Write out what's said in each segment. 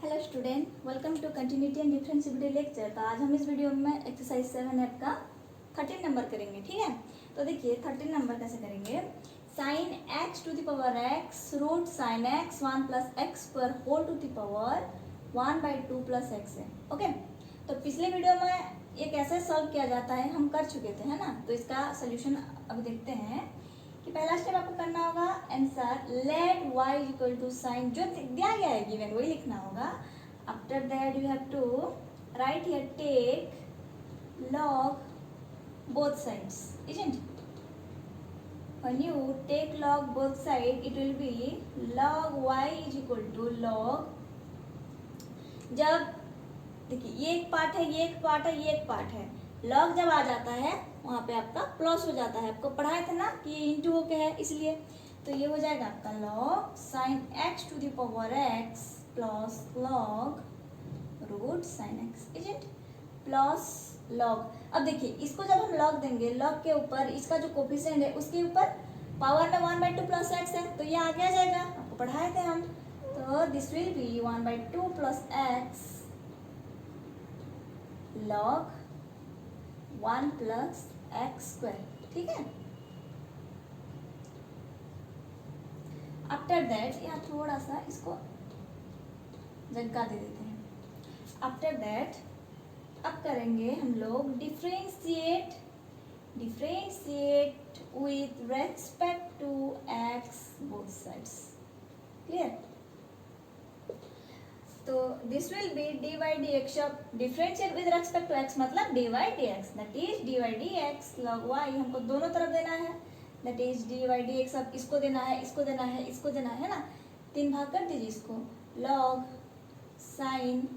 Hello student, welcome to continuity and differentiability lecture. तो आज हम इस वीडियो में एक्सरसाइज 7 ऐप का 13 नंबर करेंगे। ठीक है, तो देखिए 13 नंबर कैसे करेंगे। Sine x to the power x root sine x 1 plus x पर whole to the power 1/2 plus x है। ओके, तो पिछले वीडियो में ये कैसे सॉल्व किया जाता है हम कर चुके थे, है ना। तो इसका सोल्यूशन अब देखते हैं कि पहला स्टेप आपको करना होगा answer let y equal to sine जो दिया गया है गिवन वही लिखना होगा। After that you have to write here take log both sides, isn't it? When you take log both side it will be log y is equal to log, जब देखिए ये एक पार्ट है, ये एक पार्ट है, ये एक पार्ट है, लॉग जब आ जाता है वहाँ पे आपका प्लस हो जाता है। आपको पढ़ाए थे ना कि ये इंटू होके है, इसलिए तो ये हो जाएगा आपका log sine x to the power X plus log root sine X, is it plus log. अब देखिए इसको जब हम लॉग देंगे, लॉग के ऊपर इसका जो कोफिशिएंट है उसके ऊपर पावर में 1/2 प्लस एक्स है, तो ये आगे आ जाएगा, आपको पढ़ाए थे हम। तो this will B 1/2 plus x log 1 plus x square. ठीक है, आफ्टर दैट यहाँ थोड़ा सा इसको जगह दे देते हैं। आफ्टर दैट अब करेंगे हम लोग differentiate with respect to x both sides. Clear, तो this will be d by D x of differentiate with respect to x मतलब d by D x, that is d by D x log y. हमको दोनों तरफ देना है, that is d by D x. अब इसको देना है, इसको देना है, इसको देना है ना, 3 भाग कर दीजिए इसको। Log sine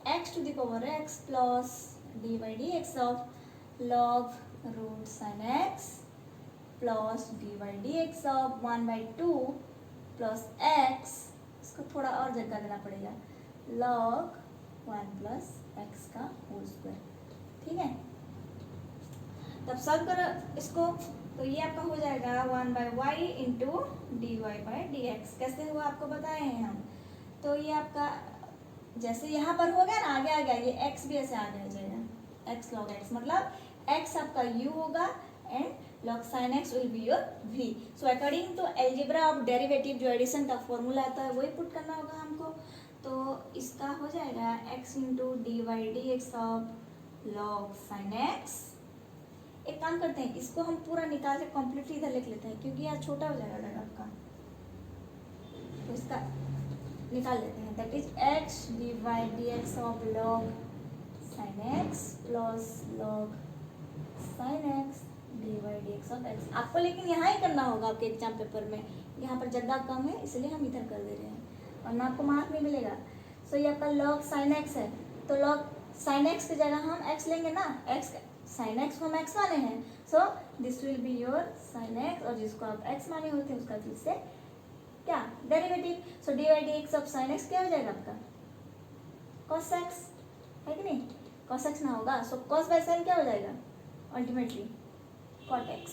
x to the power X plus D by D x of log root sine X plus D by D x of 1/2 plus X, इसको थोड़ा और जगह देना पड़ेगा, log 1 प्लस एक्स का होल स्क्वायर। ठीक है, तब सॉल्व करो इसको, तो ये आपका हो जाएगा 1/y into d y by D x. कैसे हुआ आपको बताए हैं हम। तो ये आपका जैसे यहाँ पर हो गया ना, आगे आ गया, ये x भी ऐसे आगे आ जाएगा, x log x मतलब x आपका u होगा and log sin x will be your v. So according to algebra of derivative जो एडिशन का फॉर्मूला आता है वही पुट करना होगा हमको। तो इसका हो जाएगा x into d y d x of log sin x। एक काम करते हैं, इसको हम पूरा निकाल के कम्प्लीटली इधर लिख लेते हैं क्योंकि यहाँ छोटा हो जाएगा जगह आपका, तो इसका निकाल लेते हैं। That is x d y d x of log sin x plus log sin x d y d x of x. आपको लेकिन यहाँ ही करना होगा आपके एग्जाम पेपर में, यहाँ पर जगह कम है इसलिए हम इधर कर दे रहे हैं वरना आपको मार्क नहीं मिलेगा। सो ये आपका log sin x है, तो log sin x की जगह हम x लेंगे ना, x sin x को हम x माने हैं, सो this will be your sin x, और जिसको आप x माने होते हैं उसका फिर से क्या derivative. So d y d x of sin x क्या हो जाएगा आपका cos x, है कि नहीं, cos x ना होगा, सो cos बाय sin क्या हो जाएगा ultimately cot x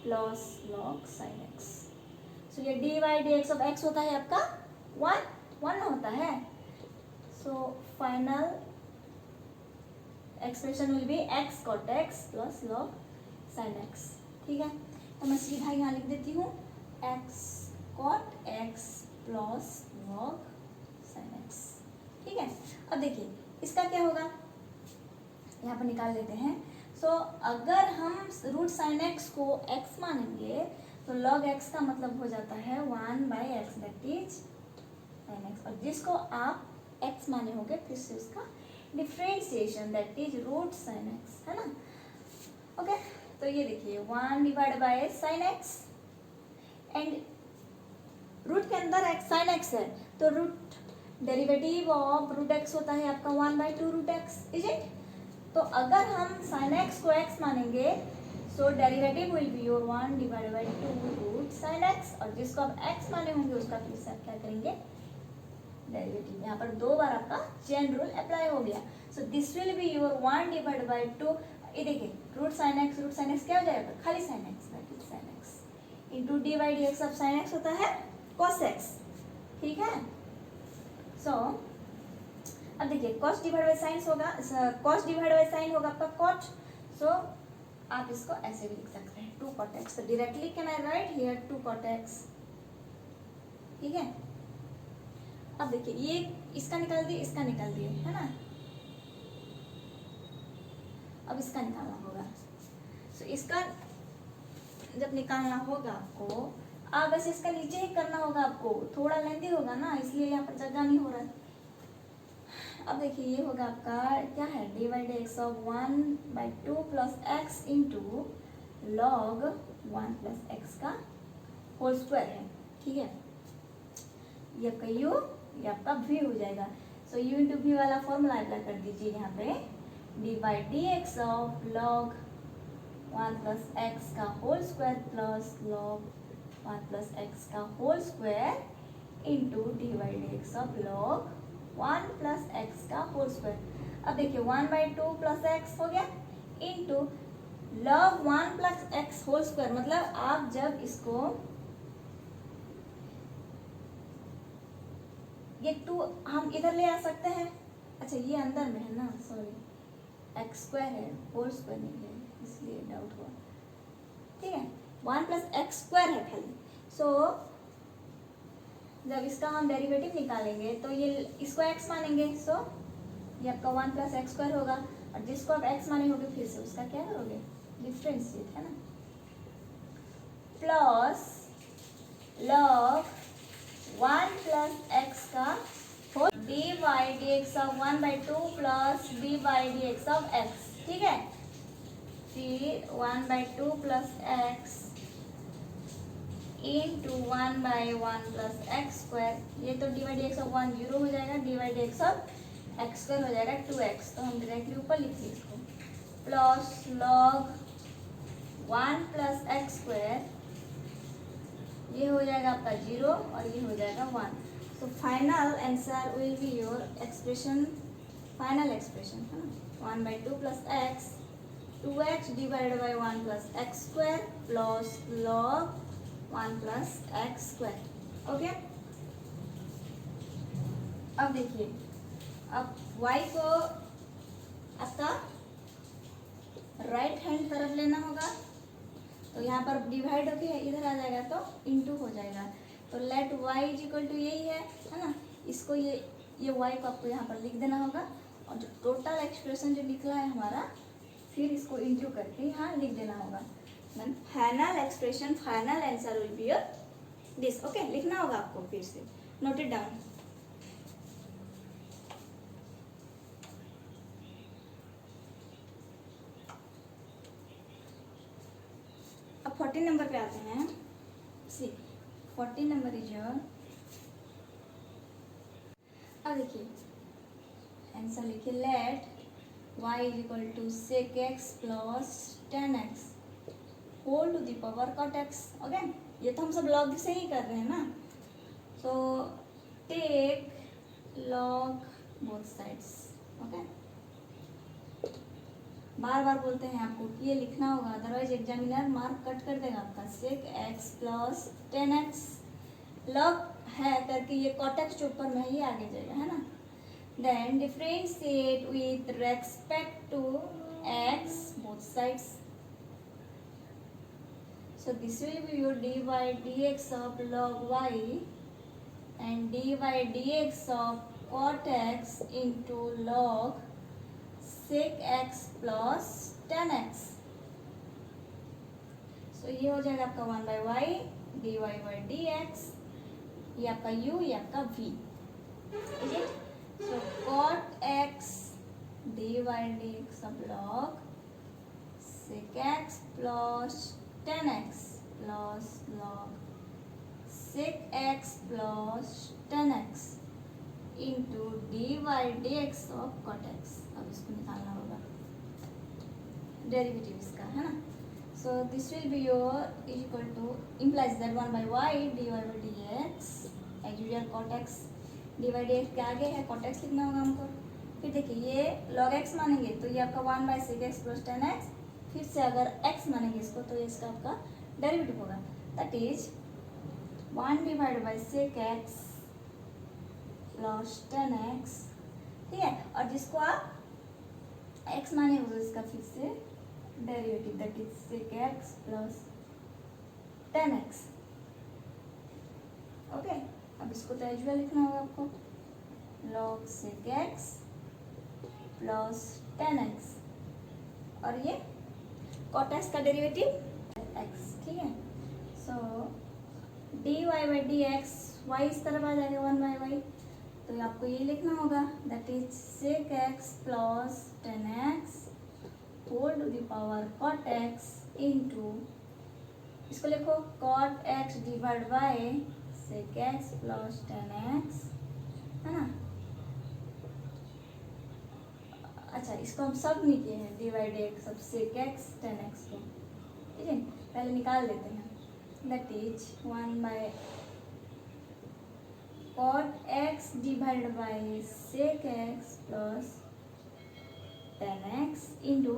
plus log sin x। So ये d y d x of x होता है आपका 1 होता है। So final expression will be x cot x plus log sin x। ठीक है, तो मैं सीधा यहाँ लिख देती हूँ x cot x plus log sin x। ठीक है, अब देखिए इसका क्या होगा, यहाँ पर निकाल लेते हैं। सो अगर हम रूट साइन एक्स को x मानेंगे तो log x का मतलब हो जाता है 1/x, that is sine x, और जिसको आप x माने होंगे फिर से उसका differentiation that is root sine x, है ना। ओके, तो ये देखिए 1 divide by sine x and root के अंदर x साइन x है, तो root derivative of root x होता है आपका 1/2 रूट x, इज इट। तो अगर हम sin x को x मानेंगे so derivative will be your 1 divide by 2 root sin x, और जिसको आप x माने होंगे उसका फिर से आप क्या करेंगे डेरिवेटिव। यहाँ पर 2 बार आपका चेन रूल अप्लाई हो गया। सो this will be your 1 divide by 2, ये देखिए रूट साइन एक्स क्या हो जाएगा खाली sin x, that is sin x into D by D x of sin x होता है cos x। ठीक है, सो अब देखिए कॉस डिवाइड बाय साइन होगा, कॉस डिवाइड बाय साइन होगा आपका कॉट, सो आप इसको ऐसे भी लिख सकते हैं 2 cot x, तो directly can I right here 2 cot x, ठीक है। अब देखिए ये इसका निकाल दिए, इसका निकाल दिए, है ना, अब इसका निकालना होगा, सो इसका जब निकालना होगा आपको, आप वैसे इसका नीचे ही करना होगा आपको, थोड़ा लेंदी होगा ना, इसलिए यहाँ पर जगह नहीं हो रहा है। अब देखिए ये होगा आपका क्या है, divide x of 1/2 plus x into log 1 plus x का होल स्क्वायर है, ठीक है। ये आपका u, ये आपका v हो जाएगा, सो u इंटू वी वाला फॉर्मूला अप्लाई कर दीजिए यहाँ पे, divide d x of log 1 plus x का whole square plus log 1 plus x का whole square into divide x of log 1 plus x का होल स्क्वायर। अब देखिए 1/2 प्लस एक्स हो गया into log 1 plus x whole square, मतलब आप जब इसको ये 2 हम इधर ले आ सकते हैं, अच्छा ये अंदर में है ना, सॉरी एक्स स्क्वायर है, होल स्क्वायर नहीं है, इसलिए डाउट हुआ, ठीक है। 1 प्लस एक्स स्क्वायर है खाली, सो जब इसका हम डेरिवेटिव निकालेंगे तो ये इसको x मानेंगे, सो ये आपका 1 प्लस एक्स स्क्वायर होगा, और जिसको आप x माने होगे फिर से उसका क्या करोगे, डिफरेंशिएट, है ना, प्लस लॉग 1 प्लस एक्स का whole d by D x of 1/2 plus D by D x of x, ठीक है। फिर 1/2 plus x into 1/1 plus x square, ये तो d by D x of 1 0 हो जाएगा, d by D x of x square हो जाएगा 2x, तो हम डायरेक्टली ऊपर लिखिए इसको, plus log 1 plus x square, ये हो जाएगा आपका 0 और ये हो जाएगा 1, so final answer will be your expression, final expression, है ना, 1/2 plus x 2x divided by 1 plus x square plus log 1 plus x square, okay. अब देखिए अब y को आपका राइट हैंड तरफ लेना होगा, तो यहाँ पर डिवाइड होके इधर आ जाएगा तो इनटू हो जाएगा, तो let y is equal to यही है ना, इसको ये y को आपको यहाँ पर लिख देना होगा, और जो टोटल एक्सप्रेशन जो निकला है हमारा फिर इसको इनटू करके यहाँ लिख देना होगा, then final expression, final answer will be your this, okay. लिखना होगा आपको, फिर से नोट इट डाउन। अब 14 नंबर पे आते हैं, सी 14 नंबर इज योर, अब देखिए आंसर लिखिए, let y is equal to sec x plus 10x whole to the power cot x, okay. ये तो हम सब लॉग से ही कर रहे हैं ना, so take log both sides, okay. बार बार बोलते हैं आपको कि ये लिखना होगा, अदरवाइज एग्जामिनर मार्क कट कर देगा आपका, sec x plus 10x log है करके ये cot x जो ऊपर में ये आगे जाएगा, है ना, then differentiate with respect to x both sides, so this will be your dy dx of log y and dy dx of cot x into log sec x plus 10x, so ये हो जाएगा आपका 1/y dy by dx, ये आपका u, ये आपका v, ठीक है। So cot x dy dx of log sec x plus 10x plus log sec x plus 10x into dy dx of cot x, अब इसको निकालना होगा डेरिवेटिव इसका, है ना, so this will be your is equal to implies that 1/y dy by dx as usual cot x divide x के आगे है cot x लिखना होगा हमको, फिर देखिए ये log x मानेंगे तो ये आपका 1/sec x प्लस 10x, फिर से अगर x मानेंगे इसको तो ये इसका आपका डेरिवेटिव होगा, that is 1 divide by sec x plus 10x, ठीक है। और जिसको आप x माने हुए इसका फिर से derivative, that is sec x plus 10x। Okay, अब इसको तो एज वेल लिखना होगा आपको, log sec x plus 10x, और ये cot x का डेरिवेटिव x, ठीक है। So dy by D x, y इस तरफ आ जाएगा 1/y, तो आपको ये लिखना होगा, that is sec x plus 10x whole to the power cot x into, इसको लिखो cot x divide by sec x plus 10x, है ना। अच्छा, इसको हम सब नहीं किए हैं, डिवाइड एक्स सब sec x 10x को, ठीक है। पहले निकाल देते हैं, that is 1 cot x divide by sec x plus 10x into,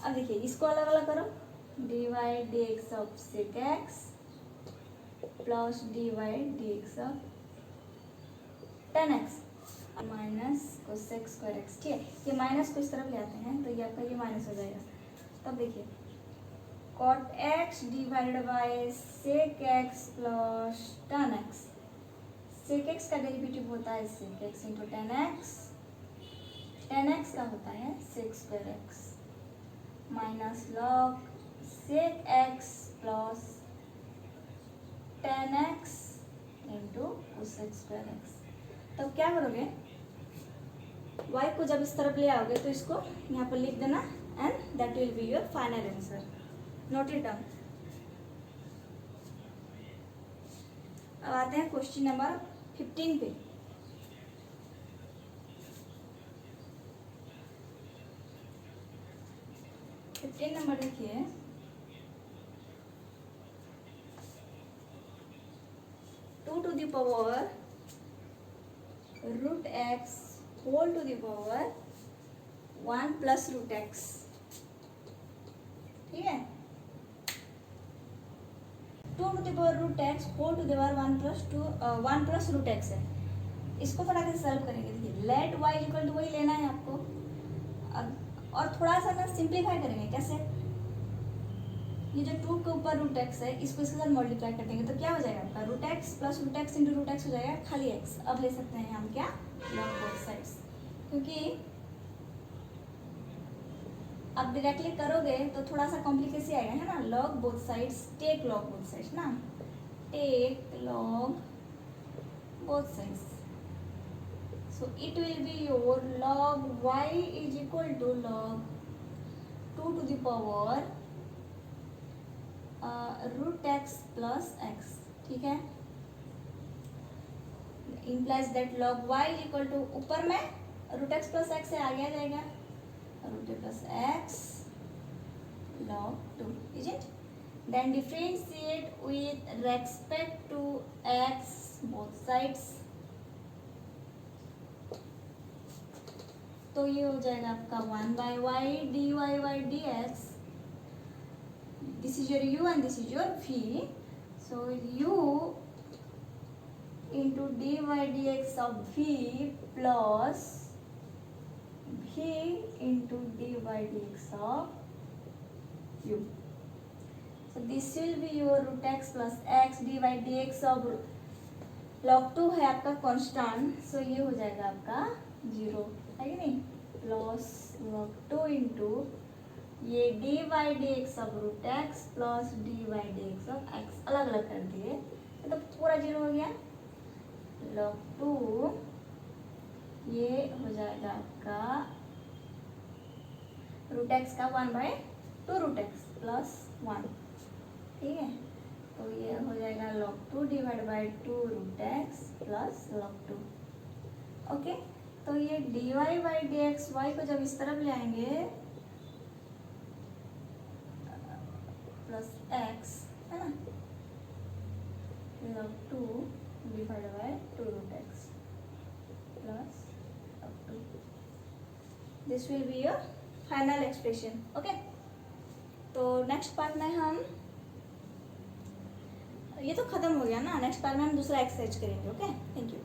अब देखिए इसको अलग अलग करो, divide d x of sec x plus divide d x of 10x minus cosec square x, ठीक है। ये माइनस को इस तरफ ले आते हैं तो ये आपका ये माइनस हो जाएगा। तब देखिए cot x divide by sec x plus 10x, sec x का डेरिवेटिव होता है sec x into 10x, 10x का होता है sec square x minus log sec x plus 10x into cosec square x। तब क्या करोगे, y को जब इस तरफ ले आओगे तो इसको यहाँ पर लिख देना, and that will be your final answer. Note it down. अब आते हैं क्वेश्चन नंबर 15 पे। नंबर देखिए, two to the power root x whole to the power 1 plus root x, ठीक है। 2 to the power root x whole to the power 1 plus root x है। इसको फटाक से सॉल्व करेंगे। देखिए लेट y इक्वल टू वही लेना है आपको, और थोड़ा सा ना सिंप्लीफाई करेंगे। कैसे, ये जो 2 के ऊपर रूट एक्स है इसको इसके साथ मल्टीप्लाई कर देंगे तो क्या हो जाएगा आपका root x plus root x into root x हो जाएगा खाली एक्स। अब ले सकते हैं हम क्या, लॉग बोथ साइड्स, क्योंकि अब डायरेक्टली करोगे तो थोड़ा सा कॉम्प्लिकेशन आएगा, है ना। Log both sides, take log both sides ना, take log both sides. So it will be your log y is equal to log 2 to the power root x plus x, ठीक है। implies that log y is equal to, ऊपर में root x plus x से आगे आ जाएगा root a plus x log 2, is it? Then differentiate with respect to x both sides, तो ये हो जाएगा आपका 1/y dy by dx, this is your u and this is your v, so u into dy dx of v plus v into dy dx of u, so this will be your root x plus x dy dx of log 2 है आपका constant, सो ये हो जाएगा आपका 0, है कि नहीं, plus log 2 into ये dy dx of root x plus dy dx of x, अलग अलग कर दिए तो पूरा 0 हो गया। log 2 ये हो जाएगा आपका रूट एक्स का 1/2 रूट एक्स प्लस 1, ठीक है। तो ये हो जाएगा log 2 divide by 2 root x plus log 2, okay. तो ये dy by D x y को जब इस तरफ ले आएंगे प्लस एक्स, है ना, log 2 divide by 2 root x plus log 2, this will be your final expression, okay. तो नेक्स्ट पार्ट में हम, ये तो खत्म हो गया ना, नेक्स्ट पार्ट में हम दूसरा एक्सरसाइज करेंगे, ओके। Thank you.